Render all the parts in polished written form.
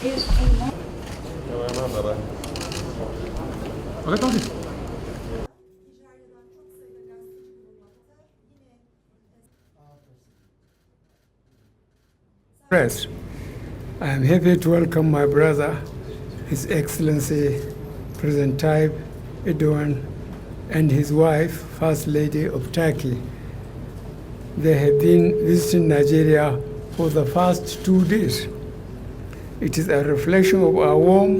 Press. I am happy to welcome my brother, His Excellency President Erdoğan, and his wife, First Lady of Turkey. They have been visiting Nigeria for the past 2 days. It is a reflection of our warm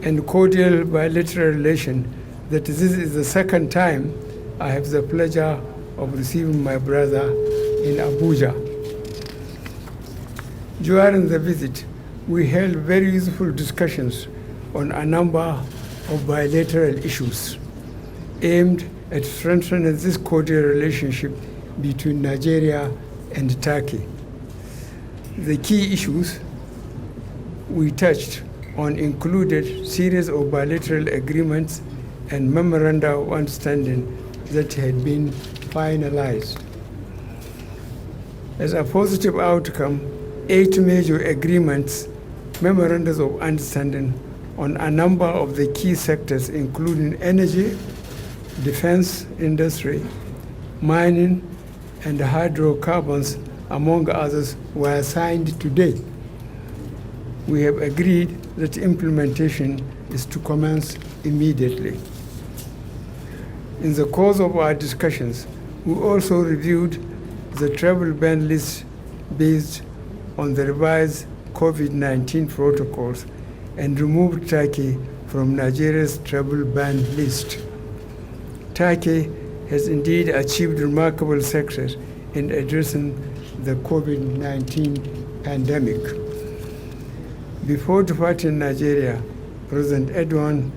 and cordial bilateral relation that this is the second time I have the pleasure of receiving my brother in Abuja. During the visit, we held very useful discussions on a number of bilateral issues aimed at strengthening this cordial relationship between Nigeria and Turkey. The key issues we touched on included series of bilateral agreements and memoranda of understanding that had been finalized. As a positive outcome, 8 major agreements, memorandums of understanding on a number of the key sectors including energy, defense industry, mining, and hydrocarbons, among others, were signed today. We have agreed that implementation is to commence immediately. In the course of our discussions, we also reviewed the travel ban list based on the revised COVID-19 protocols and removed Turkey from Nigeria's travel ban list. Turkey has indeed achieved remarkable success in addressing the COVID-19 pandemic. Before departing Nigeria, President Erdogan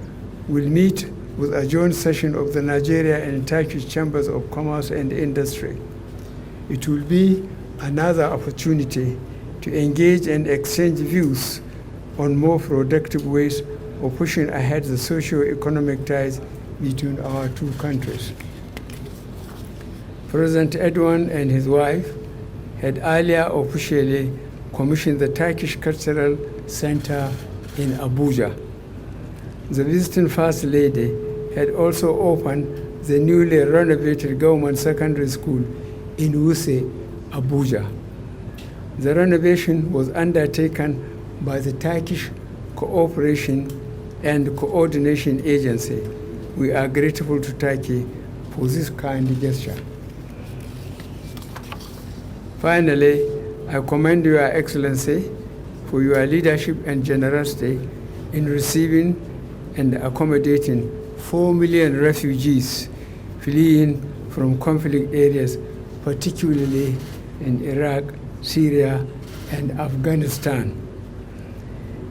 will meet with a joint session of the Nigeria and Turkish Chambers of Commerce and Industry. It will be another opportunity to engage and exchange views on more productive ways of pushing ahead the socio-economic ties between our two countries. President Erdogan and his wife had earlier officially commissioned the Turkish Cultural Center in Abuja. The visiting First Lady had also opened the newly renovated government secondary school in Wuse, Abuja. The renovation was undertaken by the Turkish Cooperation and Coordination Agency. We are grateful to Turkey for this kind gesture. Finally, I commend Your Excellency for your leadership and generosity in receiving and accommodating 4 million refugees fleeing from conflict areas, particularly in Iraq, Syria, and Afghanistan.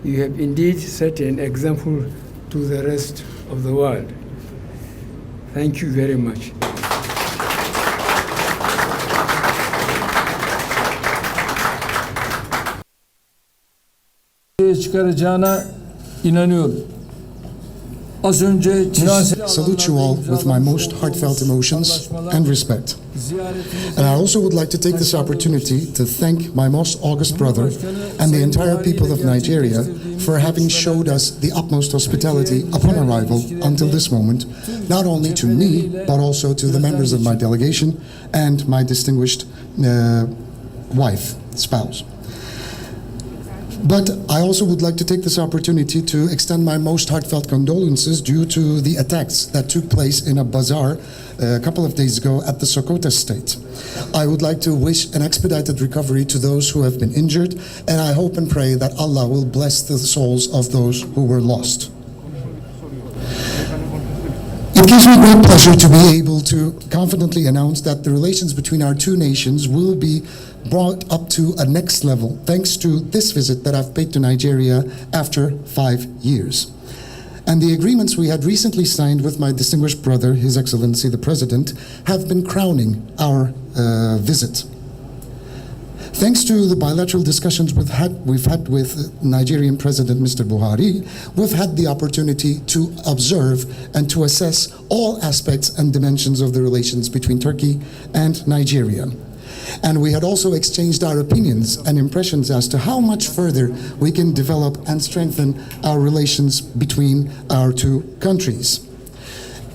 You have indeed set an example to the rest of the world. Thank you very much. Çıkaracağına inanıyorum. Az önce salute you all with my most heartfelt emotions and respect. And I also would like to take this opportunity to thank my most august brother and the entire people of Nigeria for having showed us the utmost hospitality upon arrival until this moment, not only to me, but also to the members of my delegation and my distinguished spouse. But I also would like to take this opportunity to extend my most heartfelt condolences due to the attacks that took place in a bazaar a couple of days ago at the Sokoto state. I would like to wish an expedited recovery to those who have been injured, and I hope and pray that Allah will bless the souls of those who were lost. It gives me great pleasure to be able to confidently announce that the relations between our two nations will be brought up to a next level thanks to this visit that I've paid to Nigeria after 5 years. And the agreements we had recently signed with my distinguished brother, His Excellency the President, have been crowning our visit. Thanks to the bilateral discussions we've had with Nigerian President Mr. Buhari, we've had the opportunity to observe and to assess all aspects and dimensions of the relations between Turkey and Nigeria. And we had also exchanged our opinions and impressions as to how much further we can develop and strengthen our relations between our two countries.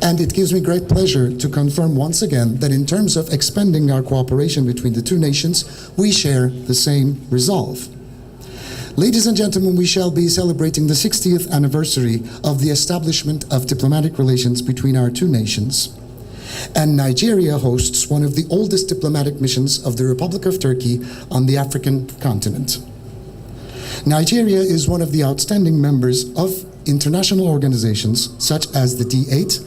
And it gives me great pleasure to confirm once again that in terms of expanding our cooperation between the two nations, we share the same resolve. Ladies and gentlemen, we shall be celebrating the 60th anniversary of the establishment of diplomatic relations between our two nations. And Nigeria hosts one of the oldest diplomatic missions of the Republic of Turkey on the African continent. Nigeria is one of the outstanding members of international organizations such as the D8,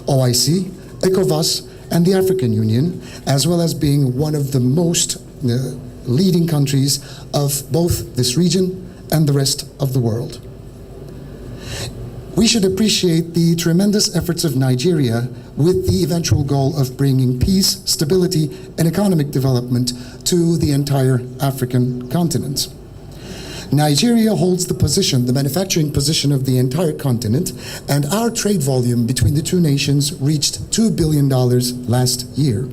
OIC, ECOWAS, and the African Union, as well as being one of the most leading countries of both this region and the rest of the world. We should appreciate the tremendous efforts of Nigeria with the eventual goal of bringing peace, stability, and economic development to the entire African continent. Nigeria holds the position, the manufacturing position of the entire continent, and our trade volume between the two nations reached $2 billion last year.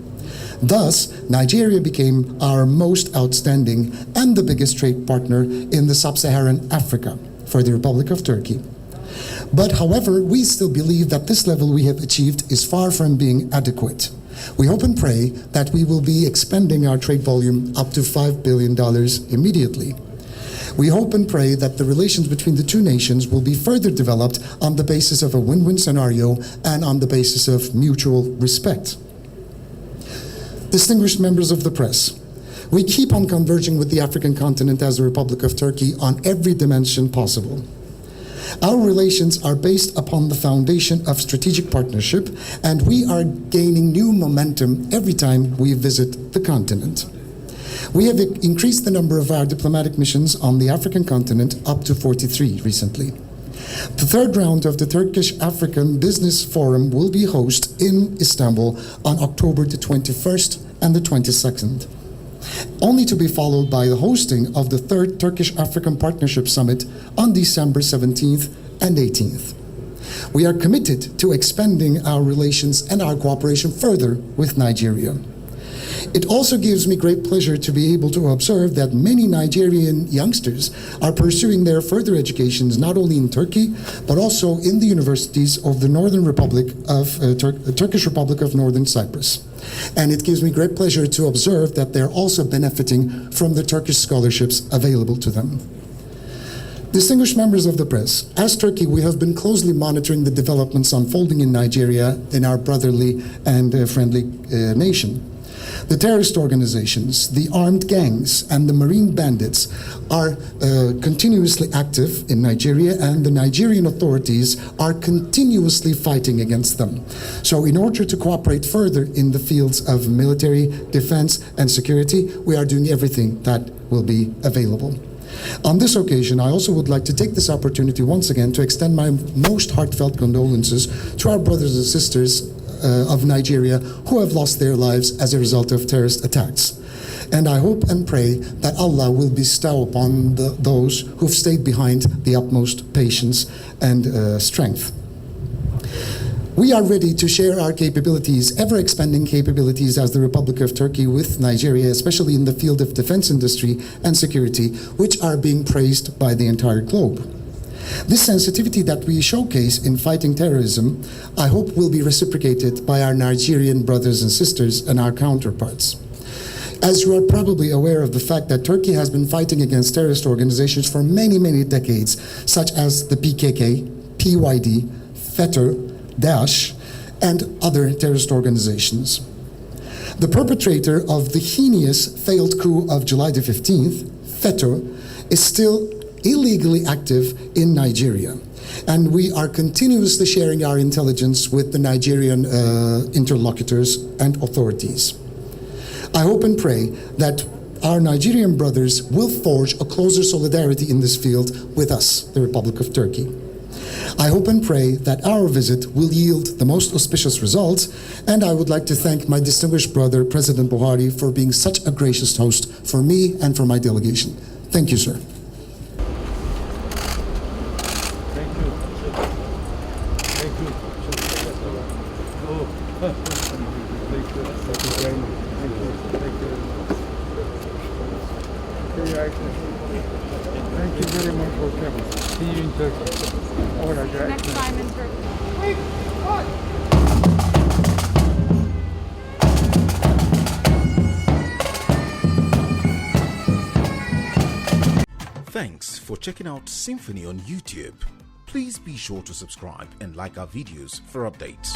Thus, Nigeria became our most outstanding and the biggest trade partner in the sub-Saharan Africa for the Republic of Turkey. But however, we still believe that this level we have achieved is far from being adequate. We hope and pray that we will be expanding our trade volume up to $5 billion immediately. We hope and pray that the relations between the two nations will be further developed on the basis of a win-win scenario and on the basis of mutual respect. Distinguished members of the press, we keep on converging with the African continent as the Republic of Turkey on every dimension possible. Our relations are based upon the foundation of strategic partnership, and we are gaining new momentum every time we visit the continent. We have increased the number of our diplomatic missions on the African continent up to 43 recently. The third round of the Turkish African Business Forum will be hosted in Istanbul on October the 21st and the 22nd, only to be followed by the hosting of the third Turkish African Partnership Summit on December 17th and 18th. We are committed to expanding our relations and our cooperation further with Nigeria. It also gives me great pleasure to be able to observe that many Nigerian youngsters are pursuing their further educations not only in Turkey, but also in the universities of the Northern Republic of Turkish Republic of Northern Cyprus. And it gives me great pleasure to observe that they're also benefiting from the Turkish scholarships available to them. Distinguished members of the press, as Turkey, we have been closely monitoring the developments unfolding in Nigeria, in our brotherly and friendly nation. The terrorist organizations, the armed gangs, and the marine bandits are continuously active in Nigeria, and the Nigerian authorities are continuously fighting against them. So in order to cooperate further in the fields of military, defense, and security, we are doing everything that will be available. On this occasion, I also would like to take this opportunity once again to extend my most heartfelt condolences to our brothers and sisters of Nigeria who have lost their lives as a result of terrorist attacks. And I hope and pray that Allah will bestow upon those who've stayed behind the utmost patience and strength. We are ready to share our capabilities, ever-expanding capabilities as the Republic of Turkey with Nigeria, especially in the field of defense industry and security, which are being praised by the entire globe. This sensitivity that we showcase in fighting terrorism, I hope will be reciprocated by our Nigerian brothers and sisters and our counterparts. As you are probably aware of the fact that Turkey has been fighting against terrorist organizations for many, many decades, such as the PKK, PYD, FETÖ, Daesh, and other terrorist organizations. The perpetrator of the heinous failed coup of July the 15th, FETÖ, is still illegally active in Nigeria. And we are continuously sharing our intelligence with the Nigerian interlocutors and authorities. I hope and pray that our Nigerian brothers will forge a closer solidarity in this field with us, the Republic of Turkey. I hope and pray that our visit will yield the most auspicious results, and I would like to thank my distinguished brother, President Buhari, for being such a gracious host for me and for my delegation. Thank you, sir. Thank you. Thank you. Oh. Thank you very much. Thank you. Thank you very much. Okay, Your Excellency. Thank you very much for coming. See you in Turkey. All right, Your Next Excellency. time in Turkey. Thanks for checking out SYMFONI on YouTube. Please be sure to subscribe and like our videos for updates.